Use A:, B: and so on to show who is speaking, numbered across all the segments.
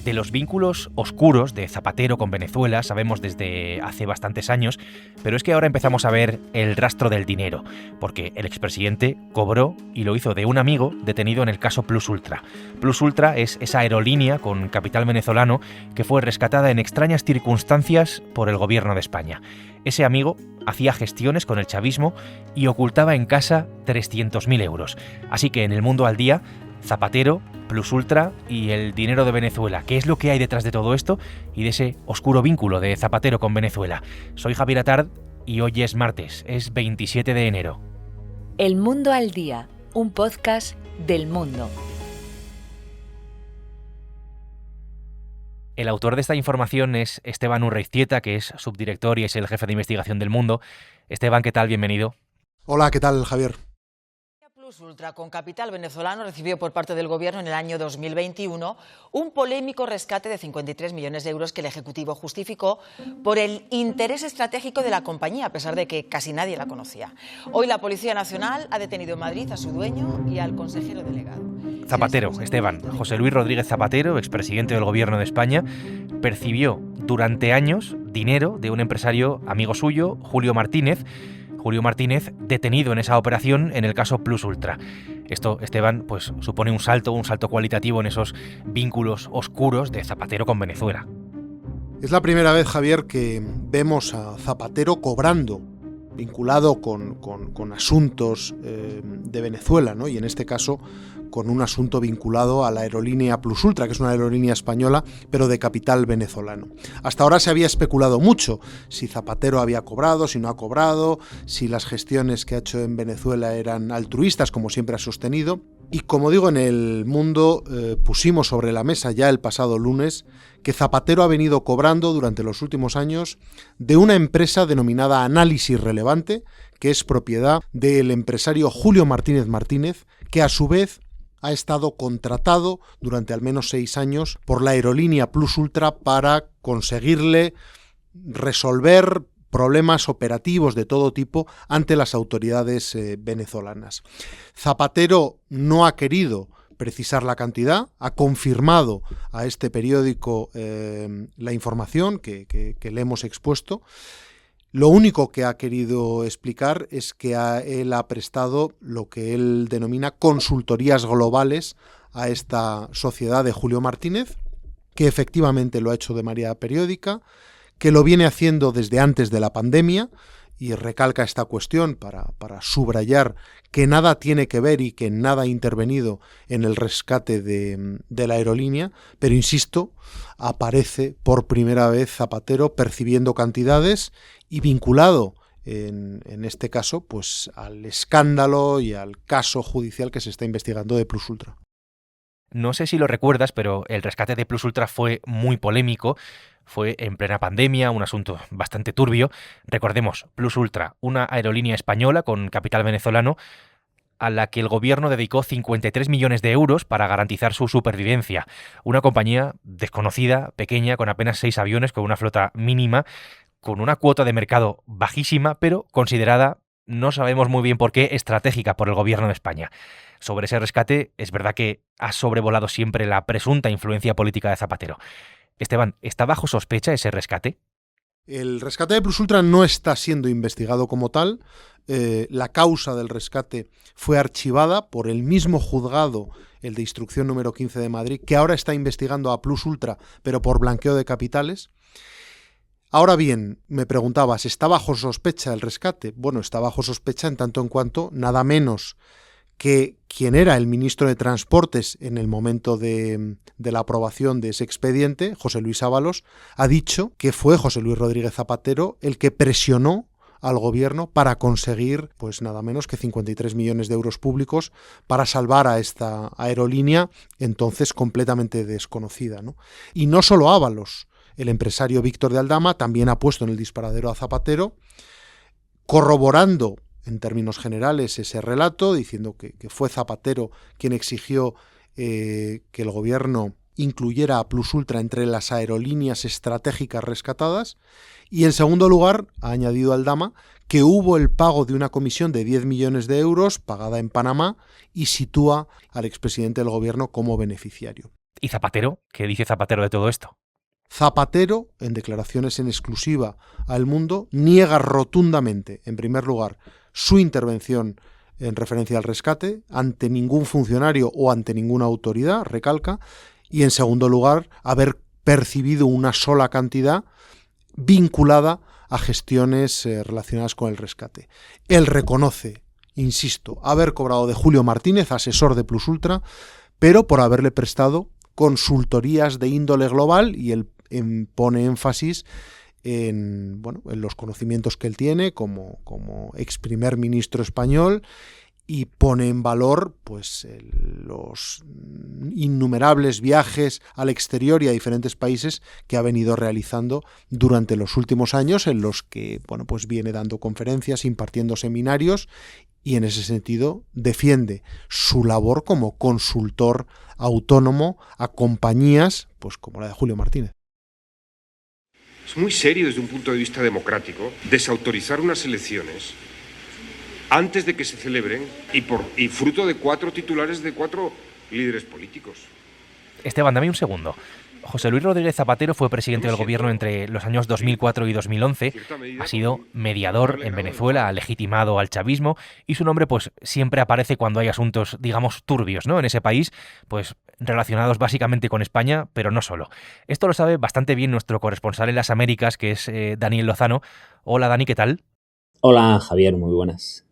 A: De los vínculos oscuros de Zapatero con Venezuela sabemos desde hace bastantes años, pero es que ahora empezamos a ver el rastro del dinero, porque el expresidente cobró y lo hizo de un amigo detenido en el caso Plus Ultra. Plus Ultra es esa aerolínea con capital venezolano que fue rescatada en extrañas circunstancias por el gobierno de España. Ese amigo hacía gestiones con el chavismo y ocultaba en casa 300.000 euros. Así que en El Mundo al Día, Zapatero, Plus Ultra y el dinero de Venezuela. ¿Qué es lo que hay detrás de todo esto y de ese oscuro vínculo de Zapatero con Venezuela? Soy Javier Atard y hoy es martes, es 27 de enero.
B: El Mundo al Día, un podcast del Mundo.
A: El autor de esta información es Esteban Urreiztieta, que es subdirector y es el jefe de investigación del Mundo. Esteban, ¿qué tal? Bienvenido.
C: Hola, ¿qué tal, Javier?
D: Plus Ultra, con capital venezolano, recibió por parte del Gobierno en el año 2021 un polémico rescate de 53 millones de euros que el Ejecutivo justificó por el interés estratégico de la compañía, a pesar de que casi nadie la conocía. Hoy la Policía Nacional ha detenido en Madrid a su dueño y al consejero delegado.
A: Zapatero, Esteban, José Luis Rodríguez Zapatero, expresidente del Gobierno de España, percibió durante años dinero de un empresario amigo suyo, Julio Martínez, detenido en esa operación en el caso Plus Ultra. Esto, Esteban, pues supone un salto cualitativo en esos vínculos oscuros de Zapatero con Venezuela.
C: Es la primera vez, Javier, que vemos a Zapatero cobrando, vinculado con asuntos de Venezuela, ¿no? Y en este caso con un asunto vinculado a la aerolínea Plus Ultra, que es una aerolínea española, pero de capital venezolano. Hasta ahora se había especulado mucho si Zapatero había cobrado, si no ha cobrado, si las gestiones que ha hecho en Venezuela eran altruistas, como siempre ha sostenido. Y como digo, en El Mundo pusimos sobre la mesa ya el pasado lunes que Zapatero ha venido cobrando durante los últimos años de una empresa denominada Análisis Relevante, que es propiedad del empresario Julio Martínez, que a su vez ha estado contratado durante al menos 6 años por la aerolínea Plus Ultra para conseguirle resolver problemas operativos de todo tipo ante las autoridades venezolanas. Zapatero no ha querido precisar la cantidad, ha confirmado a este periódico la información que le hemos expuesto. Lo único que ha querido explicar es que él ha prestado lo que él denomina consultorías globales a esta sociedad de Julio Martínez, que efectivamente lo ha hecho de manera periódica, que lo viene haciendo desde antes de la pandemia, y recalca esta cuestión para subrayar que nada tiene que ver y que nada ha intervenido en el rescate de la aerolínea, pero insisto, aparece por primera vez Zapatero percibiendo cantidades y vinculado en este caso pues al escándalo y al caso judicial que se está investigando de Plus Ultra.
A: No sé si lo recuerdas, pero el rescate de Plus Ultra fue muy polémico. Fue en plena pandemia, un asunto bastante turbio. Recordemos, Plus Ultra, una aerolínea española con capital venezolano, a la que el gobierno dedicó 53 millones de euros para garantizar su supervivencia. Una compañía desconocida, pequeña, con apenas 6 aviones, con una flota mínima, con una cuota de mercado bajísima, pero considerada, no sabemos muy bien por qué, estratégica por el gobierno de España. Sobre ese rescate, es verdad que ha sobrevolado siempre la presunta influencia política de Zapatero. Esteban, ¿está bajo sospecha ese rescate?
C: El rescate de Plus Ultra no está siendo investigado como tal. La causa del rescate fue archivada por el mismo juzgado, el de instrucción número 15 de Madrid, que ahora está investigando a Plus Ultra, pero por blanqueo de capitales. Ahora bien, me preguntabas, ¿está bajo sospecha el rescate? Bueno, está bajo sospecha en tanto en cuanto nada menos que quien era el ministro de Transportes en el momento de la aprobación de ese expediente, José Luis Ábalos, ha dicho que fue José Luis Rodríguez Zapatero el que presionó al gobierno para conseguir, pues nada menos que 53 millones de euros públicos para salvar a esta aerolínea, entonces completamente desconocida, ¿no? Y no solo Ábalos, el empresario Víctor de Aldama también ha puesto en el disparadero a Zapatero, corroborando en términos generales ese relato, diciendo que fue Zapatero quien exigió que el gobierno incluyera a Plus Ultra entre las aerolíneas estratégicas rescatadas, y en segundo lugar ha añadido Aldama que hubo el pago de una comisión de 10 millones de euros pagada en Panamá y sitúa al expresidente del gobierno como beneficiario.
A: ¿Y Zapatero? ¿Qué dice Zapatero de todo esto?
C: Zapatero, en declaraciones en exclusiva al Mundo, niega rotundamente, en primer lugar, su intervención en referencia al rescate ante ningún funcionario o ante ninguna autoridad, recalca, y en segundo lugar, haber percibido una sola cantidad vinculada a gestiones relacionadas con el rescate. Él reconoce, insisto, haber cobrado de Julio Martínez, asesor de Plus Ultra, pero por haberle prestado consultorías de índole global, y él pone énfasis en los conocimientos que él tiene como ex primer ministro español, y pone en valor pues los innumerables viajes al exterior y a diferentes países que ha venido realizando durante los últimos años, en los que pues viene dando conferencias, impartiendo seminarios, y en ese sentido defiende su labor como consultor autónomo a compañías pues como la de Julio Martínez.
E: Es muy serio desde un punto de vista democrático desautorizar unas elecciones antes de que se celebren y fruto de 4 titulares de 4 líderes políticos.
A: Esteban, dame un segundo. José Luis Rodríguez Zapatero fue presidente del gobierno entre los años 2004 y 2011, ha sido mediador en Venezuela, ha legitimado al chavismo, y su nombre pues siempre aparece cuando hay asuntos, digamos, turbios, ¿no?, en ese país, pues relacionados básicamente con España, pero no solo. Esto lo sabe bastante bien nuestro corresponsal en las Américas, que es Daniel Lozano. Hola, Dani, ¿qué tal?
F: Hola, Javier, muy buenas.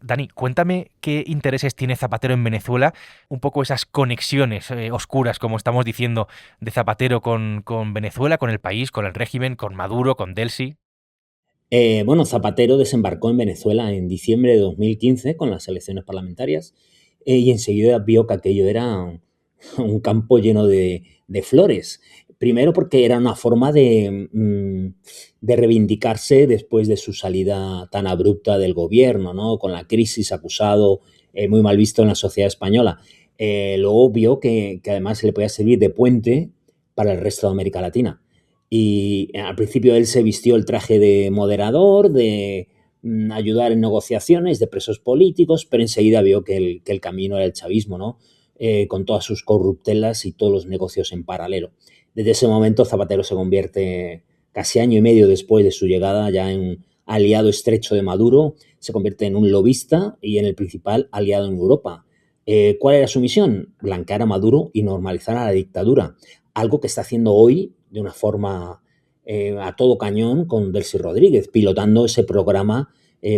A: Dani, cuéntame qué intereses tiene Zapatero en Venezuela, un poco esas conexiones oscuras, como estamos diciendo, de Zapatero con Venezuela, con el país, con el régimen, con Maduro, con Delcy.
F: Zapatero desembarcó en Venezuela en diciembre de 2015 con las elecciones parlamentarias y enseguida vio que aquello era un campo lleno de flores. Primero porque era una forma de reivindicarse después de su salida tan abrupta del gobierno, ¿no?, con la crisis, acusado, muy mal visto en la sociedad española. Luego vio que además le podía servir de puente para el resto de América Latina. Y al principio él se vistió el traje de moderador, de ayudar en negociaciones de presos políticos, pero enseguida vio que el camino era el chavismo, ¿no?, con todas sus corruptelas y todos los negocios en paralelo. Desde ese momento Zapatero se convierte, casi año y medio después de su llegada, ya en aliado estrecho de Maduro, se convierte en un lobista y en el principal aliado en Europa. ¿Cuál era su misión? Blanquear a Maduro y normalizar a la dictadura, algo que está haciendo hoy de una forma a todo cañón con Delcy Rodríguez, pilotando ese programa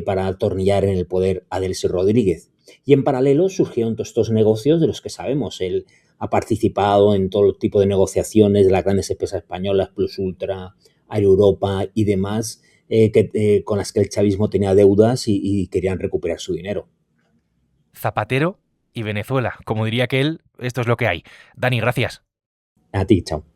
F: para atornillar en el poder a Delcy Rodríguez. Y en paralelo surgieron todos estos negocios de los que sabemos. Él ha participado en todo tipo de negociaciones de las grandes empresas españolas, Plus Ultra, Air Europa y demás, con las que el chavismo tenía deudas y querían recuperar su dinero.
A: Zapatero y Venezuela. Como diría aquel, esto es lo que hay. Dani, gracias.
F: A ti, chao.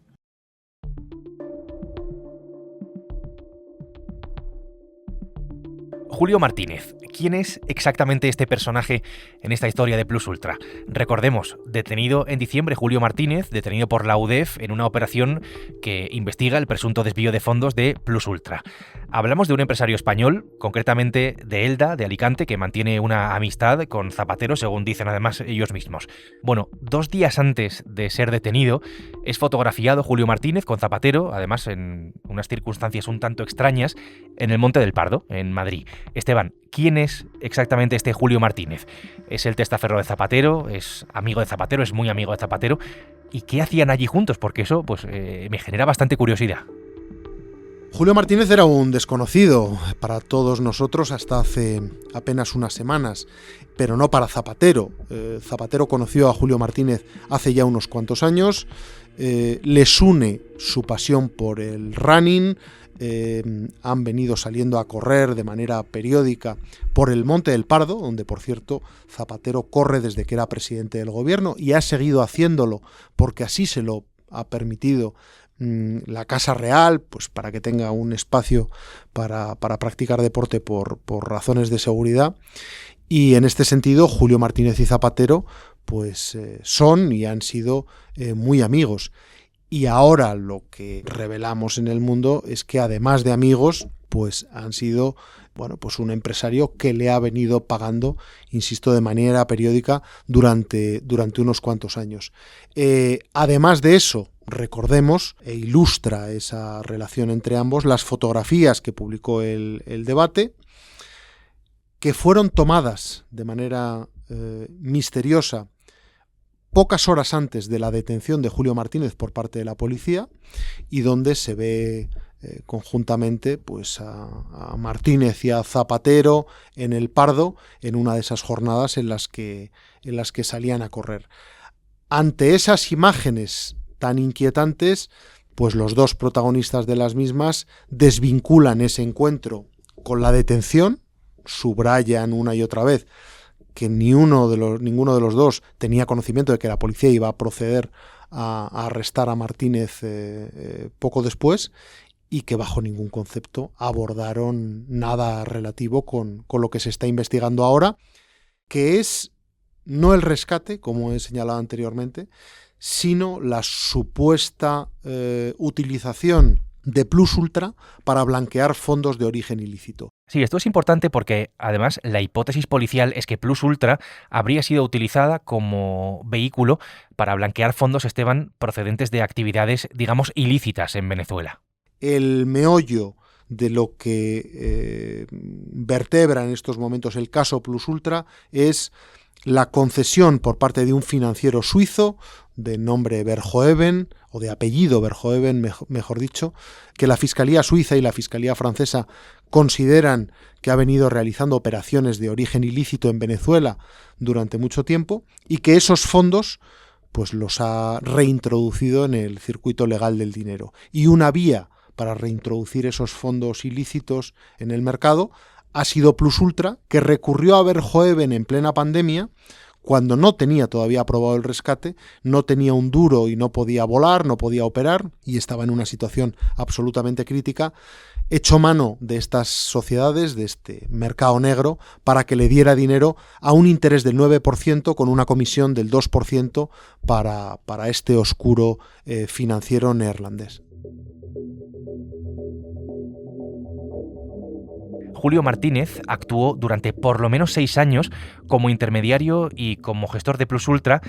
A: Julio Martínez. ¿Quién es exactamente este personaje en esta historia de Plus Ultra? Recordemos, detenido en diciembre Julio Martínez, detenido por la UDEF en una operación que investiga el presunto desvío de fondos de Plus Ultra. Hablamos de un empresario español, concretamente de Elda, de Alicante, que mantiene una amistad con Zapatero, según dicen además ellos mismos. Bueno, 2 días antes de ser detenido, es fotografiado Julio Martínez con Zapatero, además en unas circunstancias un tanto extrañas, en el Monte del Pardo, en Madrid. Esteban, ¿quién es exactamente este Julio Martínez? ¿Es el testaferro de Zapatero? ¿Es amigo de Zapatero? ¿Es muy amigo de Zapatero? ¿Y qué hacían allí juntos? Porque eso pues, me genera bastante curiosidad.
C: Julio Martínez era un desconocido para todos nosotros hasta hace apenas unas semanas, pero no para Zapatero. Zapatero conoció a Julio Martínez hace ya unos cuantos años, les une su pasión por el running, han venido saliendo a correr de manera periódica por el Monte del Pardo, donde por cierto Zapatero corre desde que era presidente del gobierno y ha seguido haciéndolo porque así se lo ha permitido la Casa Real, pues para que tenga un espacio para practicar deporte por razones de seguridad. Y en este sentido Julio Martínez y Zapatero pues son y han sido muy amigos. Y ahora lo que revelamos en El Mundo es que además de amigos, pues han sido bueno, pues un empresario que le ha venido pagando, insisto, de manera periódica durante unos cuantos años. Además de eso, recordemos, e ilustra esa relación entre ambos, las fotografías que publicó el Debate, que fueron tomadas de manera misteriosa pocas horas antes de la detención de Julio Martínez por parte de la policía, y donde se ve conjuntamente pues a Martínez y a Zapatero en el Pardo en una de esas jornadas en las que salían a correr. Ante esas imágenes tan inquietantes, pues los dos protagonistas de las mismas desvinculan ese encuentro con la detención, subrayan una y otra vez que ninguno de los dos tenía conocimiento de que la policía iba a proceder a arrestar a Martínez poco después, y que bajo ningún concepto abordaron nada relativo con lo que se está investigando ahora, que es no el rescate, como he señalado anteriormente, sino la supuesta utilización de Plus Ultra para blanquear fondos de origen ilícito.
A: Sí, esto es importante porque, además, la hipótesis policial es que Plus Ultra habría sido utilizada como vehículo para blanquear fondos, Esteban, procedentes de actividades, digamos, ilícitas en Venezuela.
C: El meollo de lo que vertebra en estos momentos el caso Plus Ultra es la concesión por parte de un financiero suizo de nombre Verhoeven, o de apellido Verhoeven, mejor dicho, que la Fiscalía Suiza y la Fiscalía Francesa consideran que ha venido realizando operaciones de origen ilícito en Venezuela durante mucho tiempo, y que esos fondos pues los ha reintroducido en el circuito legal del dinero. Y una vía para reintroducir esos fondos ilícitos en el mercado ha sido Plus Ultra, que recurrió a Verhoeven en plena pandemia, cuando no tenía todavía aprobado el rescate, no tenía un duro y no podía volar, no podía operar, y estaba en una situación absolutamente crítica. Echó mano de estas sociedades, de este mercado negro, para que le diera dinero a un interés del 9% con una comisión del 2% para este oscuro financiero neerlandés.
A: Julio Martínez actuó durante por lo menos 6 años como intermediario y como gestor de Plus Ultra.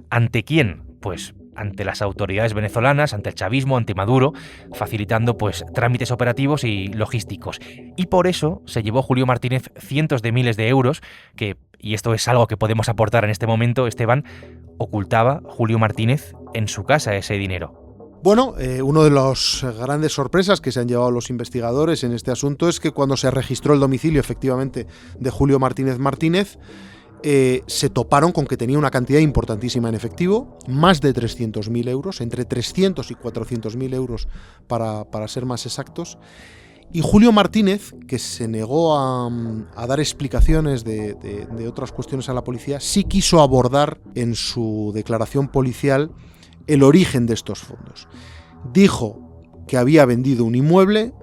A: ¿Ante quién? Pues ante las autoridades venezolanas, ante el chavismo, ante Maduro, facilitando pues trámites operativos y logísticos. Y por eso se llevó Julio Martínez cientos de miles de euros que, y esto es algo que podemos aportar en este momento, Esteban, ocultaba Julio Martínez en su casa ese dinero.
C: Bueno, una de las grandes sorpresas que se han llevado los investigadores en este asunto es que cuando se registró el domicilio efectivamente de Julio Martínez, se toparon con que tenía una cantidad importantísima en efectivo, más de 300.000 euros, entre 300 y 400.000 euros para ser más exactos. Y Julio Martínez, que se negó a dar explicaciones de otras cuestiones a la policía, sí quiso abordar en su declaración policial el origen de estos fondos. Dijo que había vendido un inmueble,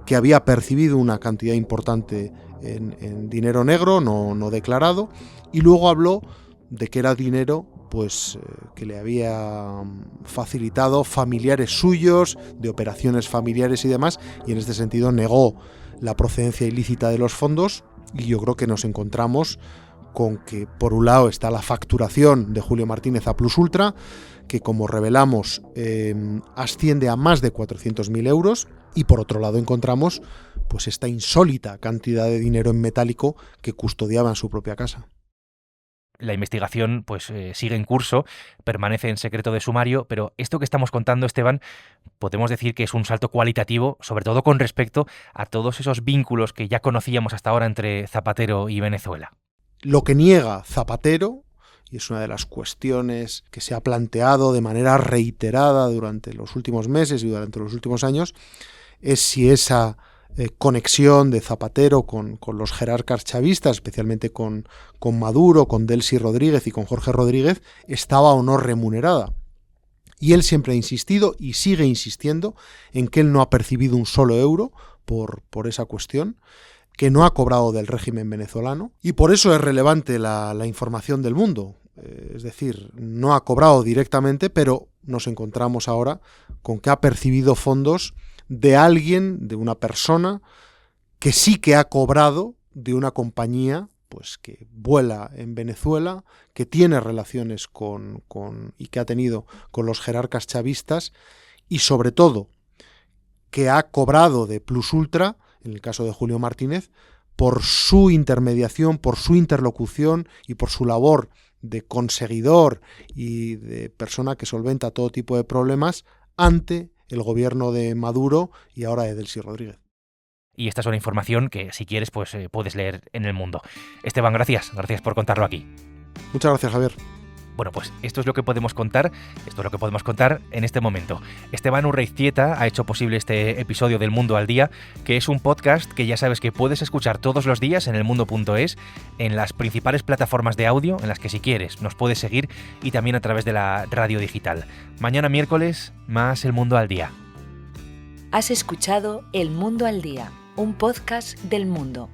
C: que había percibido una cantidad importante en dinero negro no declarado, y luego habló de que era dinero pues que le había facilitado familiares suyos, de operaciones familiares y demás, y en este sentido negó la procedencia ilícita de los fondos. Y yo creo que nos encontramos con que por un lado está la facturación de Julio Martínez a Plus Ultra, que como revelamos asciende a más de 400.000 euros, y por otro lado encontramos pues esta insólita cantidad de dinero en metálico que custodiaba en su propia casa.
A: La investigación pues sigue en curso, permanece en secreto de sumario, pero esto que estamos contando, Esteban, podemos decir que es un salto cualitativo, sobre todo con respecto a todos esos vínculos que ya conocíamos hasta ahora entre Zapatero y Venezuela.
C: Lo que niega Zapatero, y es una de las cuestiones que se ha planteado de manera reiterada durante los últimos meses y durante los últimos años, es si esa conexión de Zapatero con los jerarcas chavistas, especialmente con Maduro, con Delcy Rodríguez y con Jorge Rodríguez, estaba o no remunerada. Y él siempre ha insistido y sigue insistiendo en que él no ha percibido un solo euro por esa cuestión, que no ha cobrado del régimen venezolano, y por eso es relevante la información del Mundo. Es decir, no ha cobrado directamente, pero nos encontramos ahora con que ha percibido fondos de alguien, de una persona que sí que ha cobrado de una compañía pues que vuela en Venezuela, que tiene relaciones y que ha tenido con los jerarcas chavistas, y sobre todo que ha cobrado de plus ultra, en el caso de Julio Martínez, por su intermediación, por su interlocución y por su labor de conseguidor y de persona que solventa todo tipo de problemas ante el gobierno de Maduro y ahora de Delcy Rodríguez.
A: Y esta es una información que, si quieres, pues puedes leer en El Mundo. Esteban, gracias por contarlo aquí.
C: Muchas gracias, Javier.
A: Bueno, pues esto es lo que podemos contar en este momento. Esteban Urreiztieta ha hecho posible este episodio del Mundo al Día, que es un podcast que ya sabes que puedes escuchar todos los días en elmundo.es, en las principales plataformas de audio, en las que si quieres nos puedes seguir, y también a través de la radio digital. Mañana miércoles, más El Mundo al Día.
B: Has escuchado El Mundo al Día, un podcast del Mundo.